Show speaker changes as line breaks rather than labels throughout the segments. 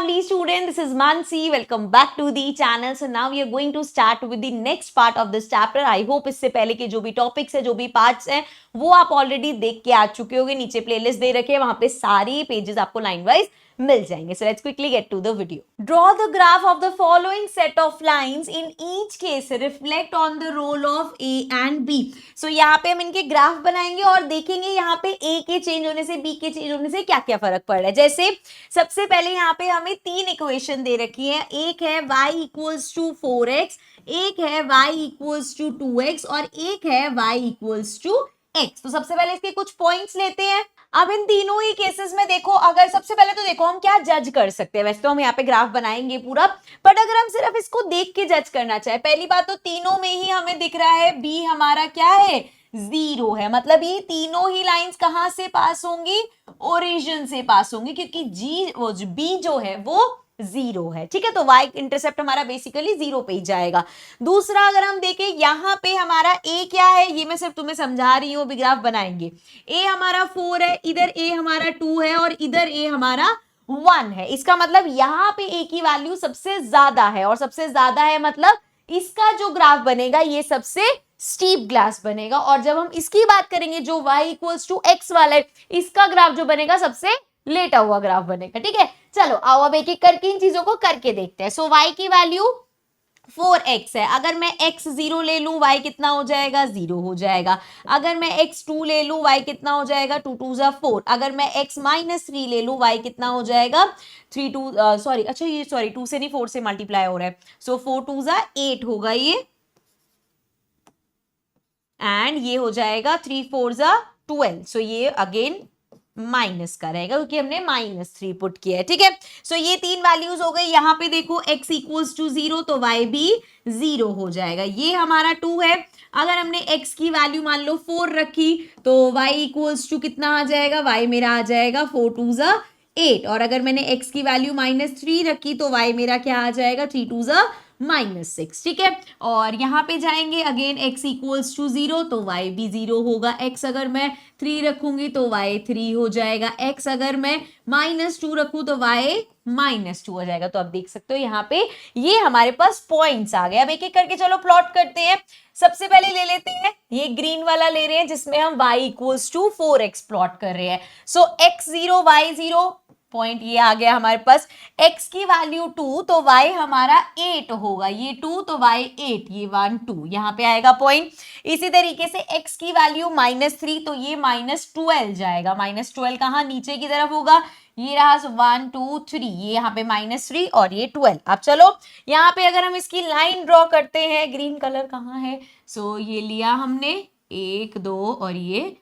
lovely student, this is Mansi. Welcome back to the channel. So now we are going to start with the next part of this chapter. I hope इससे पहले के जो भी topics है, जो भी parts हैं, वो आप ऑलरेडी देख के आ चुके होंगे. नीचे प्लेलिस्ट दे रखे हैं, वहां पे सारे पेजेस आपको लाइन वाइज मिल जाएंगे. So let's quickly get to the video. Draw the graph of the following set of lines. In each case, reflect on the role of A and B. So यहाँ पे हम इनके graph बनाएंगे और देखेंगे यहाँ पे A के चेंज होने से B के चेंज होने से क्या क्या फर्क पड़ रहा है. जैसे सबसे पहले यहाँ पे हमें तीन इक्वेशन दे रखी है. एक है y इक्वल्स टू 4x, एक है y इक्वल्स टू 2x और एक है y इक्वल्स टू x. तो सबसे पहले इसके कुछ पॉइंट्स लेते हैं. अब इन तीनों ही केसेस में देखो, अगर सबसे पहले तो देखो हम क्या जज कर सकते हैं. वैसे तो हम यहाँ पे ग्राफ बनाएंगे पूरा, बट अगर हम सिर्फ इसको देख के जज करना चाहे, पहली बात तो तीनों में ही हमें दिख रहा है b हमारा क्या है, 0 है. मतलब ये तीनों ही लाइंस कहां से पास होंगी, ओरिजिन से पास होंगी, क्योंकि b जो है वो 0 है. ठीक है, तो y इंटरसेप्ट हमारा बेसिकली 0 पे ही जाएगा. दूसरा अगर हम देखें यहाँ पे हमारा a क्या है, ये मैं सिर्फ तुम्हें समझा रही हूँ, अभी ग्राफ बनाएंगे. a हमारा 4 है, इधर a हमारा 2 है और इधर a हमारा 1 है. इसका मतलब यहाँ पे a की वैल्यू सबसे ज्यादा है, और सबसे ज्यादा है मतलब इसका जो ग्राफ बनेगा ये सबसे स्टीप ग्लास बनेगा. और जब हम इसकी बात करेंगे जो y इक्वल्स टू x वाला है, इसका ग्राफ जो बनेगा सबसे लेटा हुआ ग्राफ बनेगा. ठीक है, चलो आओ अब एक एक करके इन चीजों को करके देखते हैं. सो y की वैल्यू 4x है. अगर मैं x 0 ले लूं, y कितना हो जाएगा, 0 हो जाएगा. अगर मैं x 2 ले लूं, y कितना हो जाएगा, 2 2 जा 4. अगर मैं x माइनस 3 ले लूं, y कितना हो जाएगा, 3 2 सॉरी, अच्छा ये सॉरी 2 से नहीं 4 से मल्टीप्लाई हो रहा है. सो 4 2 जा 8 होगा ये, एंड ये हो जाएगा 3 4 जा 12. सो ये अगेन माइनस का रहेगा क्योंकि हमने -3 पुट किया है. ठीक है, सो ये तीन वैल्यूज हो गई. यहाँ पे देखो x इक्वल्स टू 0 तो y भी 0 हो जाएगा. ये हमारा 2 है. अगर हमने x की वैल्यू मान लो 4 रखी तो y इक्वल्स टू कितना आ जाएगा, y मेरा आ जाएगा 4 2 जा 8. और अगर मैंने x की वैल्यू -3 रखी तो y मेरा क्या आ जाएगा, 3 2 जा -6. ठीक है, और यहाँ पे जाएंगे अगेन x इक्वल्स टू 0 तो y भी 0 होगा. x अगर मैं 3 रखूंगी तो y 3 हो जाएगा. x अगर मैं -2 रखूं तो y -2 हो जाएगा. तो आप देख सकते हो यहाँ पे ये हमारे पास पॉइंट्स आ गए. अब एक एक करके चलो प्लॉट करते हैं. सबसे पहले ले लेते हैं ये ग्रीन वाला ले रहे हैं जिसमें हम y equals to 4x plot कर रहे हैं. सो x 0 y 0 पॉइंट ये आ गया हमारे पास. x की वैल्यू 2 तो y हमारा 8 होगा. ये 2 तो y 8, ये 1 2 यहाँ पे आएगा पॉइंट. इसी तरीके से x की वैल्यू -3 तो ये -12 जाएगा. -12 कहाँ, नीचे की तरफ होगा. ये रहा 1 2 3, ये यहाँ पे -3 और ये 12. अब चलो यहाँ पे अगर हम इसकी लाइन ड्रॉ करते हैं, ग्रीन कलर कहाँ है, सो ये लिया हमने 1 2 और ये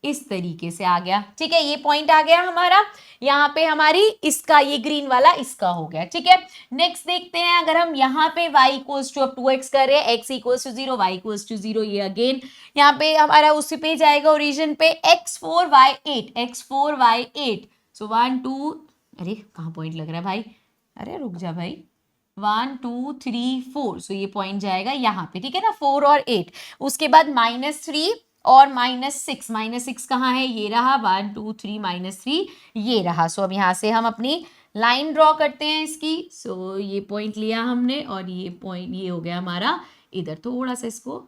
इस तरीके से आ गया. ठीक है, ये पॉइंट आ गया हमारा. यहाँ पे हमारी इसका ये ग्रीन वाला इसका हो गया. ठीक है, नेक्स्ट देखते हैं. अगर हम यहाँ पे y इक्वल्स टू 2x कर रहे हैं, x equals to 0 y equals to 0, ये अगेन यहाँ पे हमारा उसी पे जाएगा ओरिजिन पे. x4 y 8 सो 1 2, अरे कहाँ पॉइंट लग रहा है भाई, अरे रुक जा भाई, 1 2 3 4. सो ये पॉइंट जाएगा यहाँ पे. ठीक है ना, 4 और 8. उसके बाद -3 और -6 कहाँ है, ये रहा 1 2 3 -3 ये रहा. सो अब यहाँ से हम अपनी लाइन ड्रॉ करते हैं इसकी. सो ये पॉइंट लिया हमने और ये पॉइंट ये हो गया हमारा इधर. थोड़ा सा इसको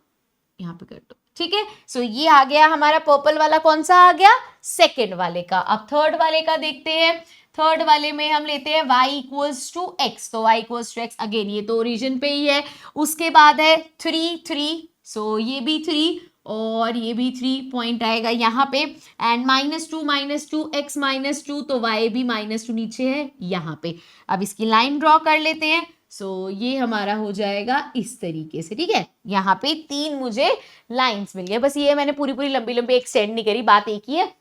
यहाँ पे कर दो. ठीक है, सो ये आ गया हमारा पर्पल वाला. कौन सा आ गया, सेकेंड वाले का. अब थर्ड वाले का देखते हैं. थर्ड वाले में हम लेते हैं y इक्वल्स टू x. तो y equals to x again ये तो ओरिजिन पे ही है. उसके बाद है 3 3, सो ये भी 3 और ये भी 3 पॉइंट आएगा यहाँ पे. एंड -2 x -2 तो y भी -2 नीचे है यहाँ पे. अब इसकी लाइन ड्रॉ कर लेते हैं. सो ये हमारा हो जाएगा इस तरीके से. ठीक है, यहाँ पे 3 मुझे लाइंस मिल गए. बस ये मैंने पूरी पूरी लंबी लंबी एक्सटेंड नहीं करी, बात एक ही है.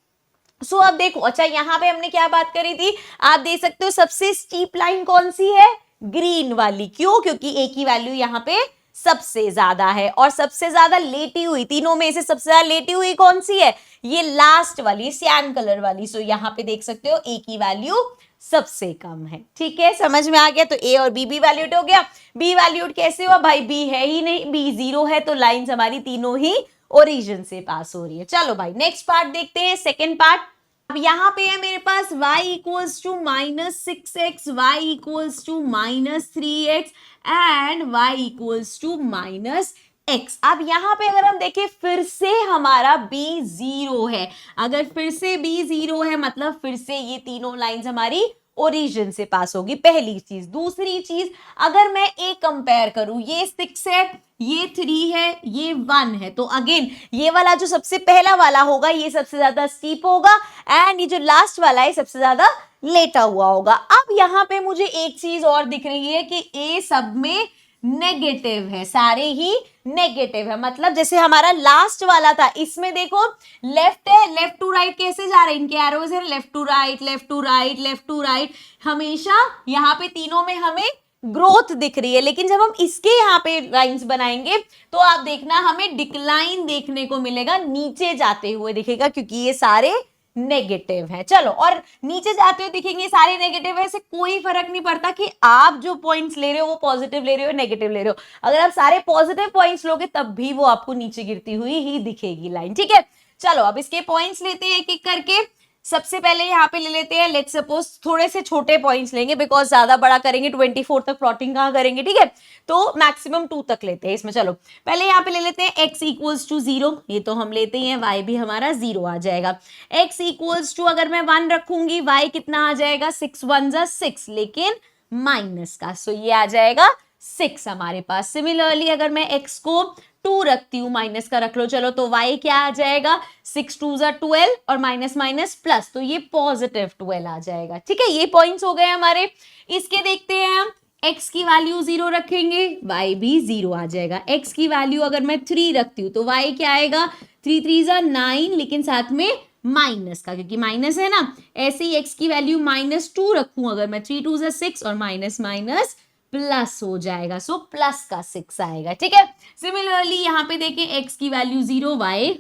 सो अब देखो, अच्छा यहाँ पे हमने क्या बात करी थी, आप देख सकते हो सबसे स्टीप लाइन कौन सी है, ग्रीन वाली. क्यों, क्योंकि a की वैल्यू यहाँ पे सबसे ज्यादा है और सबसे ज्यादा लेटी हुई, तीनों में से सबसे ज्यादा लेटी हुई कौन सी है, ये लास्ट वाली सियान कलर वाली. सो यहाँ पे देख सकते हो a की वैल्यू सबसे कम है. ठीक है, समझ में आ गया. तो a और b भी वैल्यूड हो गया. b वैल्यूड कैसे हुआ भाई, b है ही नहीं, b 0 है, तो लाइंस हमारी तीनों ही ओरिजिन से पास हो रही है. चलो भाई नेक्स्ट पार्ट देखते हैं, सेकेंड पार्ट. अब यहाँ पे है मेरे पास y equals to -6x, y equals to -3x and y equals to -x। अब यहाँ पे अगर हम देखें फिर से हमारा b 0 है। अगर फिर से b 0 है मतलब फिर से ये तीनों लाइंस हमारी ओरिजिन से पास होगी, पहली चीज। दूसरी चीज, अगर मैं a कंपेयर करूं, ये 6 है, ये 3 है, ये 1 है, तो अगेन ये वाला जो सबसे पहला वाला होगा ये सबसे ज्यादा स्टीप होगा एंड ये जो लास्ट वाला है सबसे ज्यादा लेटा हुआ होगा। अब यहाँ पे मुझे एक चीज और दिख रही है कि a सब में नेगेटिव है, सारे ही नेगेटिव है। मतलब जैसे हमारा लास्ट वाला था, इसमें देखो लेफ्ट है, लेफ्ट टू राइट कैसे जा रहे हैं, इनके एरोज है left to right, left to right, left to right, हमेशा यहाँ पे तीनों में हमें ग्रोथ दिख रही है। लेकिन जब हम इसके यहाँ पे लाइंस बनाएंगे तो आप देखना हमें डिक्लाइन देखने को मिलेगा, नीचे जाते हुए दिखेगा, क्योंकि ये सारे नेगेटिव है। चलो, और नीचे जाते हुए दिखेंगे सारे नेगेटिव है, इससे कोई फर्क नहीं पड़ता कि आप जो पॉइंट्स ले रहे हो वो पॉजिटिव ले रहे हो नेगेटिव ले रहे हो। अगर आप सारे पॉजिटिव पॉइंट्स लोगे तब भी वो आपको नीचे गिरती हुई ही दिखेगी लाइन, ठीक है। चलो अब इसके पॉइंट्स लेते हैं एक एक करके। सबसे पहले यहाँ पे ले लेते हैं, लेट्स सपोज थोड़े से छोटे पॉइंट्स लेंगे, बिकॉज ज्यादा बड़ा करेंगे 24 तक प्लॉटिंग कहाँ करेंगे, ठीक है, तो मैक्सिमम 2 तक लेते हैं इसमें। चलो पहले यहाँ पे ले लेते हैं x इक्वल्स टू 0, ये तो हम लेते हैं, y भी हमारा 0 आ जाएगा। x इक्वल्स टू अगर मैं 1 रखूंगी, y कितना आ जाएगा, 6 1 जा 6, लेकिन माइनस का, सो ये आ जाएगा 6 हमारे पास। सिमिलरली अगर मैं x को 2 रखती हूँ, माइनस का रख लो, चलो, तो y क्या आ जाएगा, 6 2 जा 12 और माइनस माइनस प्लस, तो ये पॉजिटिव 12 आ जाएगा, ठीक है। ये पॉइंट्स हो गए हमारे। इसके देखते हैं हम, x की वैल्यू 0 रखेंगे, y भी 0 आ जाएगा। x की वैल्यू अगर मैं 3 रखती हूँ तो y क्या आएगा, 3 3 जा 9, लेकिन साथ में माइनस का, क्योंकि माइनस है ना। ऐसे ही x की वैल्यू -2 रखूं अगर मैं, 3 2 जा 6 और माइनस माइनस प्लस हो जाएगा, सो प्लस का 6 आएगा, ठीक है। सिमिलरली यहाँ पे देखें, x की वैल्यू 0, y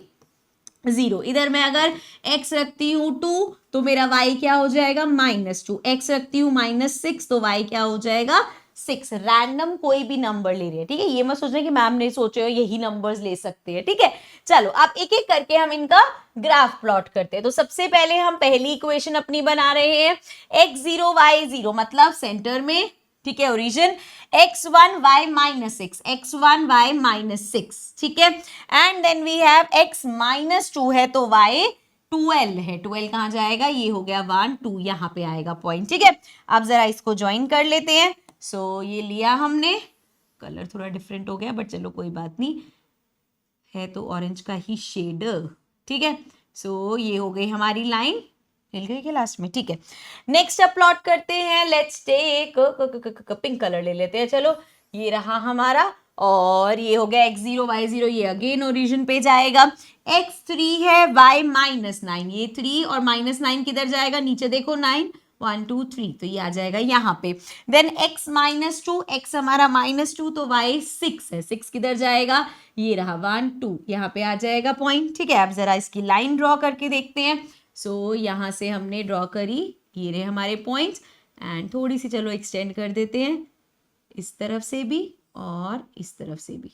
0, इधर मैं अगर x रखती हूँ 2 तो मेरा y क्या हो जाएगा, -2, x रखती हूँ -6 तो y क्या हो जाएगा, 6। रैंडम कोई भी नंबर ले रही है, ठीक है, ये मत सोचना कि मैम ने सोचे हो यही नंबर्स ले सकते हैं, ठीक है। चलो अब एक एक करके हम इनका ग्राफ प्लॉट करते हैं। तो सबसे पहले हम पहली इक्वेशन अपनी बना रहे हैं, x0 y0, मतलब सेंटर में, ठीक है, origin, x1 y -6, x1 y -6, ठीक है, and then we have x -2 है तो y 12 है, 12 कहाँ जाएगा, ये हो गया 1 2, यहाँ पे आएगा पॉइंट, ठीक है। अब जरा इसको ज्वाइन कर लेते हैं। सो ये लिया हमने, कलर थोड़ा डिफरेंट हो गया बट चलो कोई बात नहीं, है तो ऑरेंज का ही शेड, ठीक है। सो ये हो गई हमारी लाइन, मिल गई क्या लास्ट में, ठीक है। नेक्स्ट अब प्लॉट करते हैं, लेट्स टेक पिंक कलर ले लेते हैं, चलो, ये रहा हमारा, और ये हो गया x0 y0, ये अगेन ओरिजिन पे जाएगा। x3 है, y -9, ये 3 और -9 किधर जाएगा, नीचे देखो 9 1 2 3, तो ये आ जाएगा यहाँ पे। देन x -2, x हमारा -2 तो y 6 है, 6 किधर जाएगा, ये रहा 1 2, यहाँ पे आ जाएगा पॉइंट, ठीक है। अब जरा इसकी लाइन ड्रॉ करके देखते हैं। सो यहाँ से हमने ड्रॉ करी, ये रहे हमारे पॉइंट्स, एंड थोड़ी सी चलो एक्सटेंड कर देते हैं, इस तरफ से भी और इस तरफ से भी,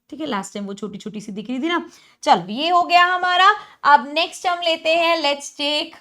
ठीक है। लास्ट टाइम वो छोटी छोटी सी दिख रही थी ना। चलो ये हो गया हमारा। अब नेक्स्ट हम लेते हैं, let's take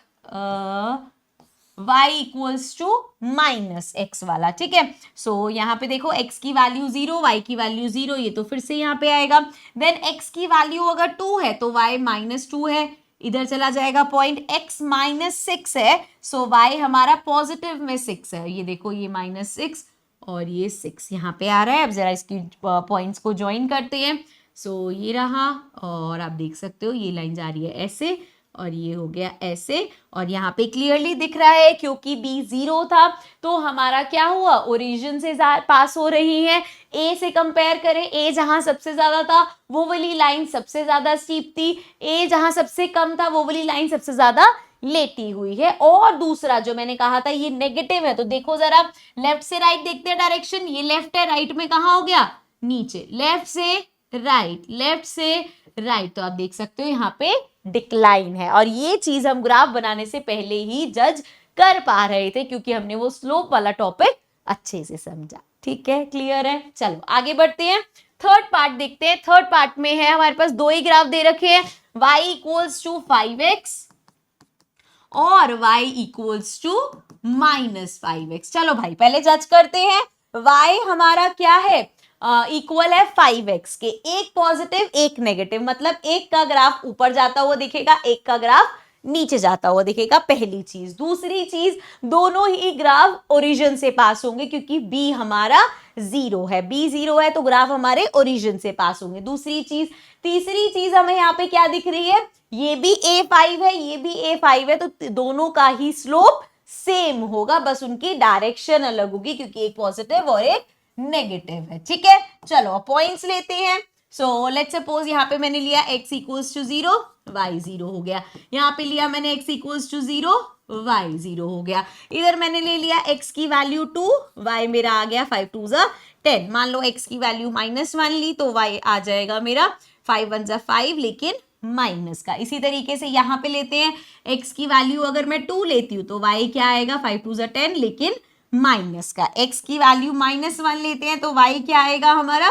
y equals to -x वाला, ठीक है। सो यहाँ पे देखो x की वैल्यू 0, y की वैल्यू 0, ये तो फिर से यहाँ पे आएगा। देन x की वैल्यू अगर 2 है तो y -2 है, इधर चला जाएगा पॉइंट, x -6 है, सो y हमारा पॉजिटिव में 6 है, ये देखो ये -6 और ये 6 यहाँ पे आ रहा है। अब जरा इसकी पॉइंट्स को ज्वाइन करते हैं। सो ये रहा, और आप देख सकते हो ये लाइन जा रही है ऐसे, और ये हो गया ऐसे, और यहाँ पे क्लियरली दिख रहा है क्योंकि b 0 था तो हमारा क्या हुआ, ओरिजिन से पास हो रही है। a से कंपेयर करें, a जहां सबसे ज्यादा था वो वाली लाइन सबसे ज्यादा स्टीप थी, a जहां सबसे कम था वो वाली लाइन सबसे ज्यादा लेटी हुई है। और दूसरा जो मैंने कहा था ये नेगेटिव है, तो देखो जरा लेफ्ट से राइट देखते हैं डायरेक्शन, ये लेफ्ट है, राइट में कहाँ हो गया, नीचे, लेफ्ट से राइट, लेफ्ट से राइट, तो आप देख सकते हो यहाँ पे डिक्लाइन है। और ये चीज हम ग्राफ बनाने से पहले ही जज कर पा रहे थे क्योंकि हमने वो स्लोप वाला टॉपिक अच्छे से समझा, ठीक है, क्लियर है। चलो आगे बढ़ते हैं, थर्ड पार्ट देखते हैं। थर्ड पार्ट में है हमारे पास 2 ही ग्राफ दे रखे हैं, y इक्वल्स टू 5x और y इक्वल्स टू -5x। चलो भाई पहले जज करते हैं। y हमारा क्या है, इक्वल है 5x के, एक पॉजिटिव एक नेगेटिव, मतलब एक का ग्राफ ऊपर जाता हुआ दिखेगा, एक का ग्राफ नीचे जाता हुआ दिखेगा, पहली चीज। दूसरी चीज, दोनों ही ग्राफ ओरिजिन से पास होंगे क्योंकि b हमारा 0 है, b 0 है तो ग्राफ हमारे ओरिजिन से पास होंगे। दूसरी चीज। तीसरी चीज हमें यहाँ पे क्या दिख रही है, ये भी a5 है, ये भी a5 है, तो दोनों का ही स्लोप सेम होगा, बस उनकी डायरेक्शन अलग होगी क्योंकि एक पॉजिटिव और एक नेगेटिव है। ठीक है, चलो पॉइंट्स लेते हैं। सो लेट्स सपोज यहाँ पे मैंने लिया x इक्वल्स टू 0, y 0 हो गया। यहाँ पे लिया मैंने x इक्वल्स टू 0, y 0 हो गया। इधर मैंने ले लिया x की वैल्यू 2, y मेरा आ गया 5 2 10। मान लो x की वैल्यू -1 ली तो y आ जाएगा मेरा 5 1 5, लेकिन माइनस का। इसी तरीके से यहाँ पे लेते हैं x की वैल्यू अगर मैं 2 लेती हूँ तो y क्या आएगा, 5 2 10, लेकिन माइनस का। x की वैल्यू -1 लेते हैं तो y क्या आएगा हमारा,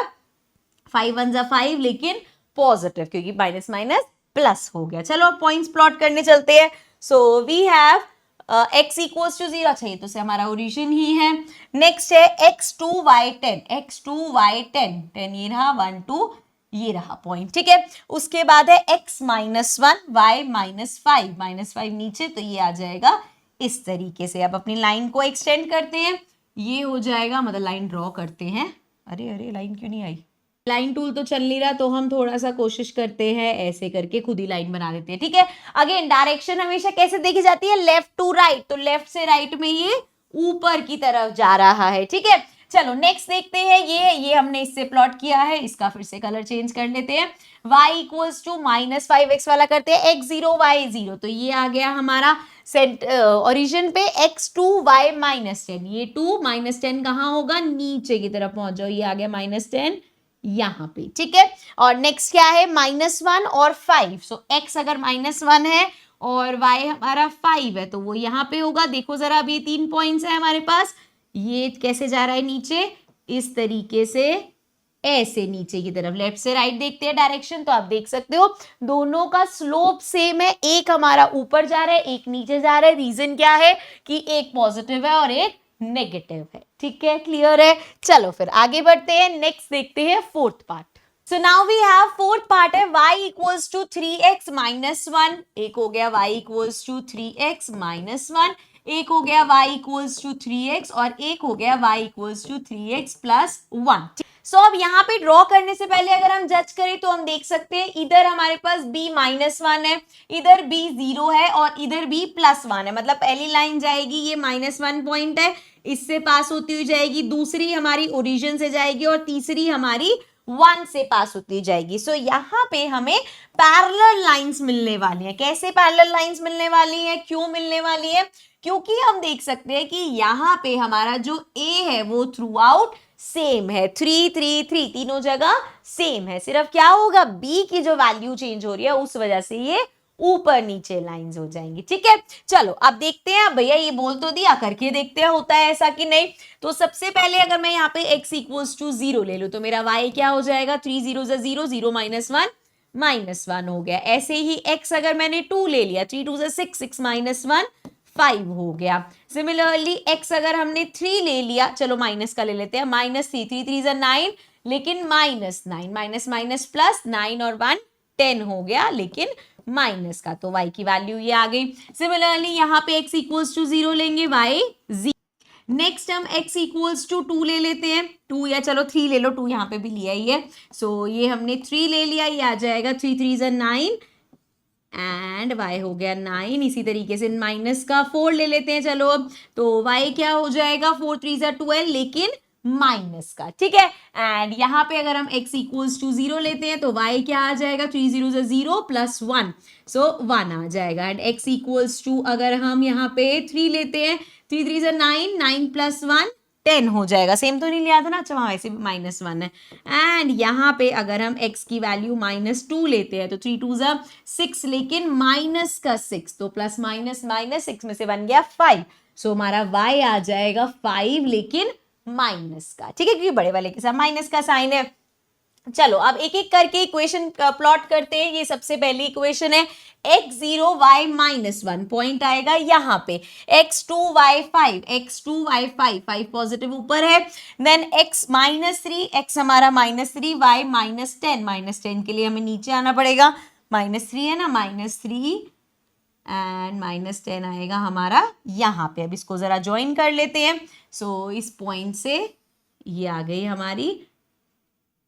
5 1 5, लेकिन पॉजिटिव, क्योंकि माइनस माइनस प्लस हो गया। चलो अब पॉइंट्स प्लॉट करने चलते हैं। So we have x equals to 0, अच्छा ये तो से हमारा ओरिजिन ही है। नेक्स्ट है x2y10, x2y10, 10 ये रहा, 1 2 ये रहा पॉइंट। ठीक है, उसके बाद है x -1 y -5 नीचे, तो ये आ जाएगा इस तरीके से। अब अपनी लाइन को एक्सटेंड करते हैं, ये हो जाएगा, मतलब लाइन ड्रॉ करते हैं। अरे अरे लाइन क्यों नहीं आई, लाइन टूल तो चल नहीं रहा, तो हम थोड़ा सा कोशिश करते हैं ऐसे करके खुद ही लाइन बना देते हैं। ठीक है, अगेन डायरेक्शन हमेशा कैसे देखी जाती है, लेफ्ट टू राइट, तो लेफ्ट से राइट में ये ऊपर की तरफ जा रहा है। ठीक है, चलो नेक्स्ट देखते हैं। ये हमने इससे प्लॉट किया है, इसका फिर से कलर चेंज कर लेते हैं। y इक्वल्स टू -5x वाला करते हैं, x0 y0, तो ये आ गया हमारा ओरिजिन पे x2y -10, ये 2 -10 कहाँ होगा, नीचे की तरफ पहुंच जाओ, ये आ गया -10 यहाँ पे। ठीक है, और नेक्स्ट क्या है, -1 और 5। सो x अगर -1 है और y हमारा 5 है तो वो यहाँ पे होगा। देखो जरा, अब ये 3 पॉइंट्स है हमारे पास, ये कैसे जा रहा है नीचे, इस तरीके से, ऐसे नीचे की तरफ। लेफ्ट से राइट देखते हैं डायरेक्शन, तो आप देख सकते हो दोनों का स्लोप सेम है, एक हमारा ऊपर जा रहा है, एक नीचे जा रहा है। रीजन क्या है कि एक पॉजिटिव है और एक नेगेटिव है। ठीक है, क्लियर है। चलो फिर आगे बढ़ते हैं, नेक्स्ट देखते हैं fourth part. So now we have fourth part है y इक्वल्स टू 3x -1, एक हो गया y इक्वल्स टू 3x -1, एक हो गया y इक्वल्स टू 3x, और एक हो गया y इक्वल्स टू 3x + 1। सो अब यहाँ पे ड्रॉ करने से पहले अगर हम जज करें तो हम देख सकते हैं इधर हमारे पास b -1 है, इधर b 0 है और इधर b +1 है। मतलब पहली लाइन जाएगी, ये -1 पॉइंट है, इससे पास होती हुई जाएगी, दूसरी हमारी ओरिजिन से जाएगी और तीसरी हमारी 1 से पास होती जाएगी। सो यहाँ पे हमें पैरेलल लाइंस मिलने वाली हैं। कैसे पैरेलल लाइंस मिलने वाली हैं, क्यों मिलने वाली है, क्योंकि हम देख सकते हैं कि यहाँ पे हमारा जो a है वो थ्रू आउट सेम है, 3 3 3 तीनों जगह सेम है। सिर्फ क्या होगा, b की जो वैल्यू चेंज हो रही है उस वजह से ये ऊपर नीचे लाइंस हो जाएंगी। ठीक है, चलो अब देखते हैं। भैया ये बोल तो दिया, करके देखते हैं होता है ऐसा कि नहीं। तो सबसे पहले अगर मैं यहाँ पे x इक्वल्स टू 0 ले लूं तो मेरा y क्या हो जाएगा, 3 0 0 0 -1 हो गया। ऐसे ही x अगर मैंने 2 ले लिया, 3 2 6 6 -1 5 हो गया। सिमिलरली x अगर हमने 3 ले लिया, चलो माइनस का ले लेते हैं, -3 3 3 9, लेकिन -9 माइनस माइनस प्लस 9 और 1 10 हो गया, लेकिन माइनस का, तो y की वैल्यू ये आ गई। सिमिलरली यहाँ पे x इक्वल्स टू 0 लेंगे, y 0। नेक्स्ट हम x इक्वल्स टू 2 ले लेते हैं, 2 या चलो 3 ले लो, 2 यहाँ पे भी लिया ही है। सो ये हमने 3 ले लिया, ये आ जाएगा 3 3 9 एंड y हो गया 9। इसी तरीके से माइनस का 4 ले लेते हैं, चलो अब तो y क्या हो जाएगा, 4 3 12, लेकिन माइनस का। ठीक है, एंड यहाँ पे अगर हम x इक्वल्स टू 0 लेते हैं तो y क्या आ जाएगा, 3 0 0 + 1, सो 1 आ जाएगा। एंड x इक्वल्स टू अगर हम यहाँ पे 3 लेते हैं, 3 3 9 9 + 1 10 हो जाएगा। सेम तो नहीं लिया था ना, अच्छा वहाँ वैसे भी -1 है। एंड यहाँ पे अगर हम x की वैल्यू -2 लेते हैं तो 3 2 6, लेकिन माइनस का 6, तो प्लस माइनस माइनस 6 में से बन गया 5, सो हमारा y आ जाएगा 5, लेकिन माइनस का। ठीक है, क्योंकि बड़े वाले के साथ माइनस का साइन है। चलो अब एक एक करके इक्वेशन प्लॉट करते हैं। ये सबसे पहली इक्वेशन है x0 y -1 पॉइंट आएगा यहाँ पे, x2 y5 x2 y5 5 positive ऊपर है, देन x -3 x हमारा -3 y -10 के लिए हमें नीचे आना पड़ेगा, -3 है ना, -3 एंड -10 आएगा हमारा यहाँ पे। अब इसको जरा ज्वाइन कर लेते हैं। सो इस पॉइंट से ये आ गई हमारी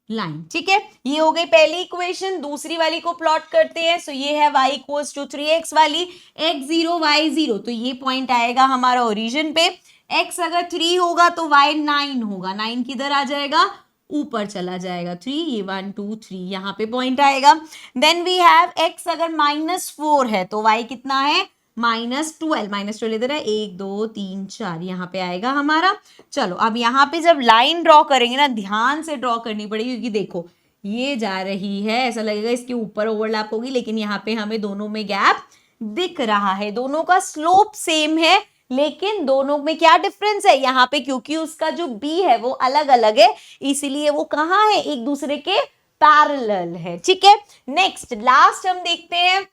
लाइन, ठीक है। ये हो गई पहली इक्वेशन। दूसरी वाली को प्लॉट करते हैं। सो ये है y इक्वल्स टू 3x वाली, x0 y0, तो ये पॉइंट आएगा हमारा ओरिजिन पे। x अगर 3 होगा तो y 9 होगा, 9 किधर आ जाएगा, ऊपर चला जाएगा, 3, ये 1 2 3 यहाँ पे पॉइंट आएगा। देन वी हैव x अगर -4 है तो y कितना है, -12 इधर है, 1 2 3 4 यहाँ पे आएगा हमारा। चलो अब यहाँ पे जब लाइन ड्रॉ करेंगे ना, ध्यान से ड्रॉ करनी पड़ेगी, क्योंकि देखो ये जा रही है, ऐसा लगेगा इसके ऊपर ओवरलैप होगी, लेकिन यहाँ पे हमें दोनों में गैप दिख रहा है। दोनों का स्लोप सेम है, लेकिन दोनों में क्या डिफरेंस है यहाँ पे, क्योंकि उसका जो b है वो अलग अलग है, इसीलिए वो कहाँ है, एक दूसरे के पैरेलल है, ठीक है। नेक्स्ट लास्ट हम देखते हैं।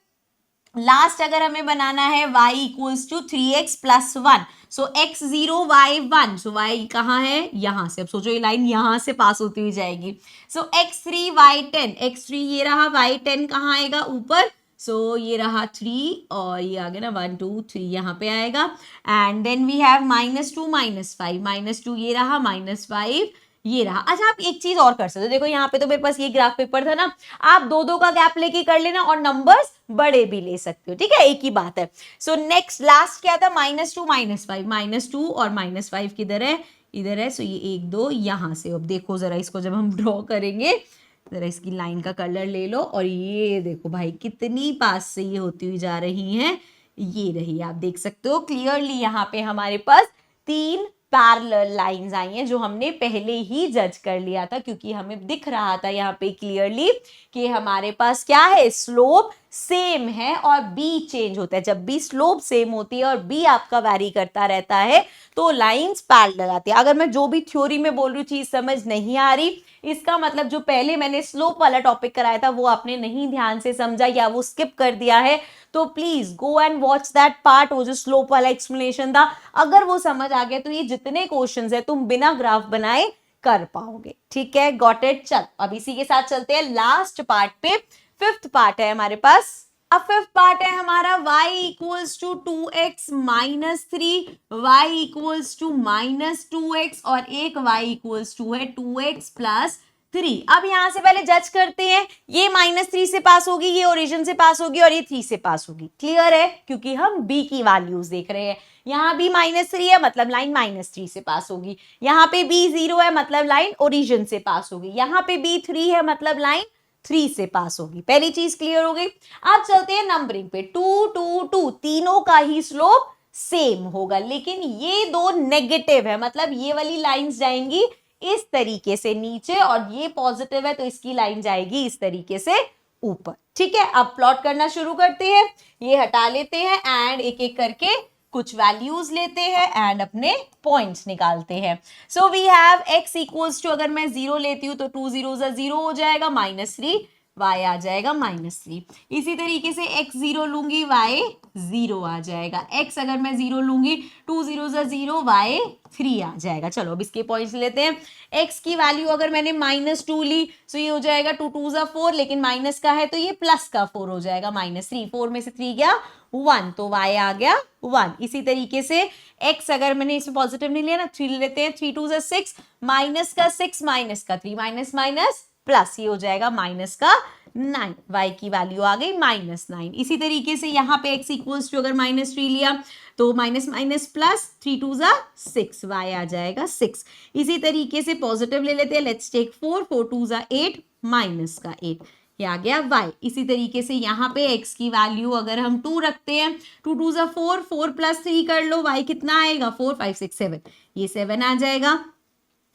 लास्ट अगर हमें बनाना है y equals to 3x + 1, so x0 y1, so y कहाँ है, यहाँ से। अब सोचो ये लाइन यहाँ से पास होती हुई जाएगी। सो x3 y10, x3 ये रहा, y10 कहाँ आएगा, ऊपर, सो ये रहा 3 और ये आ गया ना 1 2 3 यहाँ पे आएगा। एंड देन वी हैव -2 -5, -2 ये रहा, -5 ये रहा। अच्छा आप एक चीज और कर सकते हो, देखो यहाँ पे तो मेरे पास ये ग्राफ पेपर था ना, आप दो दो का गैप लेके कर लेना और नंबर्स बड़े भी ले सकते हो, ठीक है, एक ही बात है। सो नेक्स्ट लास्ट क्या था, -2 -5, -2 और -5 किधर है, इधर है। सो ये 1 2 यहाँ से। अब देखो जरा इसको जब हम ड्रॉ करेंगे, जरा इसकी लाइन का कलर ले लो और ये देखो भाई कितनी पास से ये होती हुई जा रही है, ये रही, आप देख सकते हो क्लियरली। यहाँ पे हमारे पास 3 पैरेलल लाइंस आई हैं, जो हमने पहले ही जज कर लिया था, क्योंकि हमें दिख रहा था यहाँ पे क्लियरली कि हमारे पास क्या है, स्लोप सेम है और बी चेंज होता है। जब भी स्लोप सेम होती है और बी आपका वैरी करता रहता है तो लाइंस पैरेलल आती है। अगर मैं जो भी थ्योरी में बोल रही हूँ चीज समझ नहीं आ रही, इसका मतलब जो पहले मैंने स्लोप वाला टॉपिक कराया था वो आपने नहीं ध्यान से समझा या वो स्किप कर दिया है, तो please go and watch that part, वो जो स्लोप वाला एक्सप्लेनेशन था। अगर वो समझ आ गया तो ये जितने क्वेश्चंस है तुम बिना ग्राफ बनाए कर पाओगे, ठीक है, गॉट इट। चल अब इसी के साथ चलते हैं लास्ट पार्ट पे। फिफ्थ पार्ट है हमारे पास। अब फिफ्थ पार्ट है हमारा y equals to 2x -3, y equals to -2x और एक y इक्वल्स टू है 2x + 3। अब यहां से पहले जज करते हैं, ये -3 से पास होगी, ये ओरिजिन से पास होगी और ये 3 से पास होगी, क्लियर है, क्योंकि हम b की वैल्यूज देख रहे हैं। यहाँ b -3 है मतलब लाइन -3 से पास होगी, यहाँ पे b 0 है मतलब लाइन ओरिजिन से पास होगी, यहाँ पे b 3 है मतलब लाइन 3 से पास होगी। पहली चीज क्लियर हो गई। अब चलते हैं नंबरिंग पे। 2 2 2 तीनों का ही स्लोप सेम होगा, लेकिन ये दो नेगेटिव है, मतलब ये वाली लाइंस जाएंगी इस तरीके से नीचे और ये पॉजिटिव है तो इसकी लाइन जाएगी इस तरीके से ऊपर, ठीक है। अब प्लॉट करना शुरू करते हैं, ये हटा लेते हैं एंड एक एक करके कुछ वैल्यूज लेते हैं एंड अपने पॉइंट्स निकालते हैं। So we have x equals to, अगर मैं 0 लेती हूँ तो 2 0 0 हो जाएगा, -3, y आ जाएगा -3। इसी तरीके से x 0 लूंगी, y 0 आ जाएगा। x अगर मैं 0 लूंगी, 2 0 0, y 3 आ जाएगा। चलो अब इसके पॉइंट्स लेते हैं। x की वैल्यू अगर मैंने -2 ली तो ये हो जाएगा 2 2 4, लेकिन माइनस का है तो ये प्लस का 4 हो जाएगा, -3, 4 में से 3 गया 1, तो y आ गया 1। इसी तरीके से x अगर मैंने इसमें पॉजिटिव नहीं लिया ना, 3 लेते हैं, 3 2 6, माइनस का 6 माइनस का 3, माइनस माइनस प्लस, ये हो जाएगा -9, y की वैल्यू आ गई -9। इसी तरीके से यहाँ पे x इक्वल्स टू, अगर -3 लिया तो माइनस माइनस प्लस, 3 2 6, y आ जाएगा 6। इसी तरीके से पॉजिटिव ले लेते हैं, लेट्स टेक 4 4 2 8, माइनस का 8, ये आ गया y। इसी तरीके से यहाँ पे x की वैल्यू अगर हम 2 रखते हैं, 2 2 4, 4 + 3 कर लो, y कितना आएगा, 4 5 6 7, ये 7 आ जाएगा।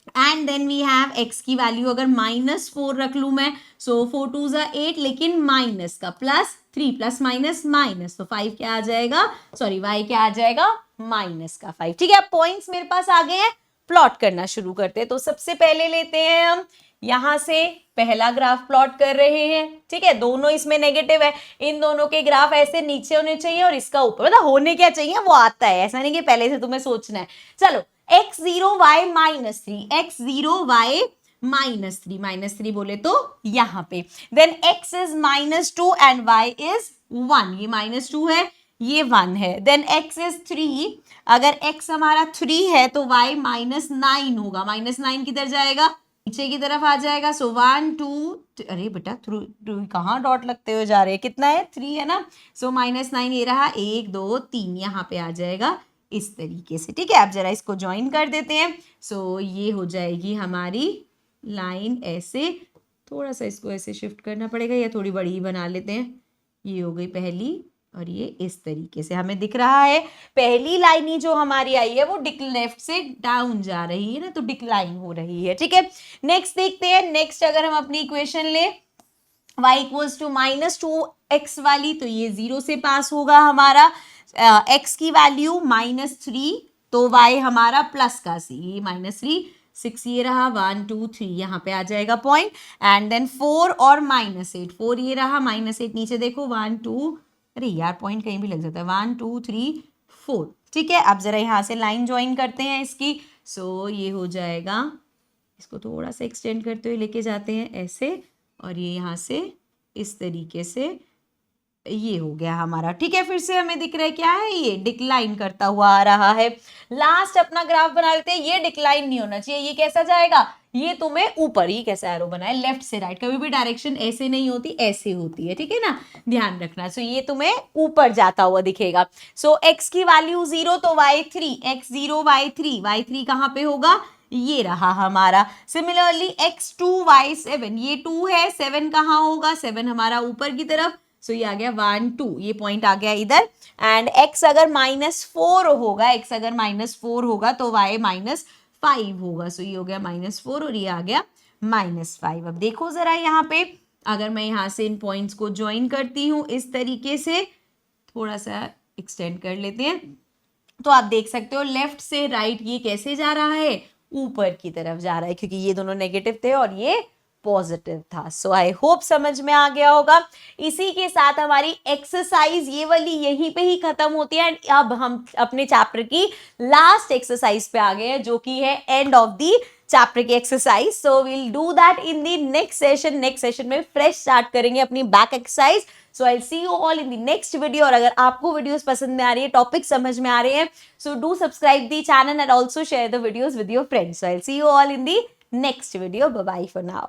And then we have x की वैल्यू अगर -4 रख लूं मैं, सो 4 2 8, लेकिन माइनस का, +3 प्लस माइनस माइनस, तो 5 क्या आ जाएगा, सॉरी y क्या आ जाएगा, -5, ठीक है। अब पॉइंट्स मेरे पास आ गए हैं, प्लॉट करना शुरू करते हैं। तो सबसे पहले लेते हैं हम यहां से पहला ग्राफ प्लॉट कर रहे हैं, ठीक है, दोनों इसमें नेगेटिव है, इन दोनों के ग्राफ ऐसे नीचे होने चाहिए और इसका ऊपर, मतलब होने क्या चाहिए वो आता है, ऐसा नहीं कि पहले से तुम्हें सोचना है। चलो x0 y -3, x0 y -3 बोले तो यहां पे, then x is -2 and y is 1, ये -2 है ये 1 है, देन x इज 3, अगर x हमारा 3 है तो y -9 होगा, -9 किधर जाएगा, नीचे की तरफ आ जाएगा, सो 1 2, अरे बेटा थ्रू कहाँ डॉट लगते हुए जा रहे हैं, कितना है 3 है ना, सो -9 ये रहा, 1 2 3 यहाँ पे आ जाएगा इस तरीके से, ठीक है। अब जरा इसको ज्वाइन कर देते हैं, सो ये हो जाएगी हमारी लाइन ऐसे, थोड़ा सा इसको ऐसे शिफ्ट करना पड़ेगा या थोड़ी बड़ी ही बना लेते हैं, ये हो गई पहली, और ये इस तरीके से हमें दिख रहा है पहली लाइन ही जो हमारी आई है वो लेफ्ट से डाउन जा रही है ना, तो डिक्लाइन हो रही है, ठीक है। नेक्स्ट देखते हैं, नेक्स्ट अगर हम अपनी इक्वेशन ले y इक्वल्स टू -2x वाली, तो ये 0 से पास होगा हमारा, x की वैल्यू -3 तो y हमारा प्लस का c, ये -3 6 ये रहा, 1 2 3 यहाँ पे आ जाएगा पॉइंट, एंड देन 4 और -8, 4 ये रहा, -8 नीचे देखो 1 2, अरे यार पॉइंट कहीं भी लग जाता है, 1 2 3 4, ठीक है। अब जरा यहाँ से लाइन ज्वाइन करते हैं इसकी, सो ये हो जाएगा, इसको थोड़ा सा एक्सटेंड करते हुए लेके जाते हैं ऐसे, और ये यहाँ से इस तरीके से ये हो गया हमारा, ठीक है। फिर से हमें दिख रहा है क्या है, ये डिक्लाइन करता हुआ आ रहा है। लास्ट अपना ग्राफ बना लेते हैं, ये डिक्लाइन नहीं होना चाहिए, ये कैसा जाएगा, ये तुम्हें ऊपर, ये कैसा एरो बना है लेफ्ट से राइट, कभी भी डायरेक्शन ऐसे नहीं होती, ऐसे होती है, ठीक है ना, ध्यान रखना। सो ये तुम्हें ऊपर जाता हुआ दिखेगा। सो x की वैल्यू 0 तो y3, x0 y3, y3 कहाँ पे होगा, ये रहा हमारा। सिमिलरली x2 y7, ये 2 है, 7 कहाँ होगा, 7 हमारा ऊपर की तरफ, सो ये आ गया 1 2, ये पॉइंट आ गया इधर, एंड x अगर -4 होगा, x अगर -4 होगा तो y -5 होगा, सो ये हो गया -4 और ये आ गया -5। अब देखो जरा यहाँ पे, अगर मैं यहाँ से इन पॉइंट्स को ज्वाइन करती हूँ इस तरीके से, थोड़ा सा एक्सटेंड कर लेते हैं, तो आप देख सकते हो लेफ्ट से राइट ये कैसे जा रहा है, ऊपर की तरफ जा रहा है, क्योंकि ये दोनों नेगेटिव थे और ये पॉजिटिव था। सो आई होप समझ में आ गया होगा। इसी के साथ हमारी एक्सरसाइज ये वाली यहीं पे ही खत्म होती है, एंड अब हम अपने चैप्टर की लास्ट एक्सरसाइज पे आ गए हैं, जो कि है एंड ऑफ दी चैप्टर की exercise. So will do that in the next session. Next session में फ्रेश स्टार्ट करेंगे अपनी back exercise. So I see you all in the next video. और अगर आपको वीडियोस पसंद में आ रही है, टॉपिक समझ में आ रहे हैं, so do subscribe the channel and also share the videos with your friends. So I see you all in the next video. Bye bye for now.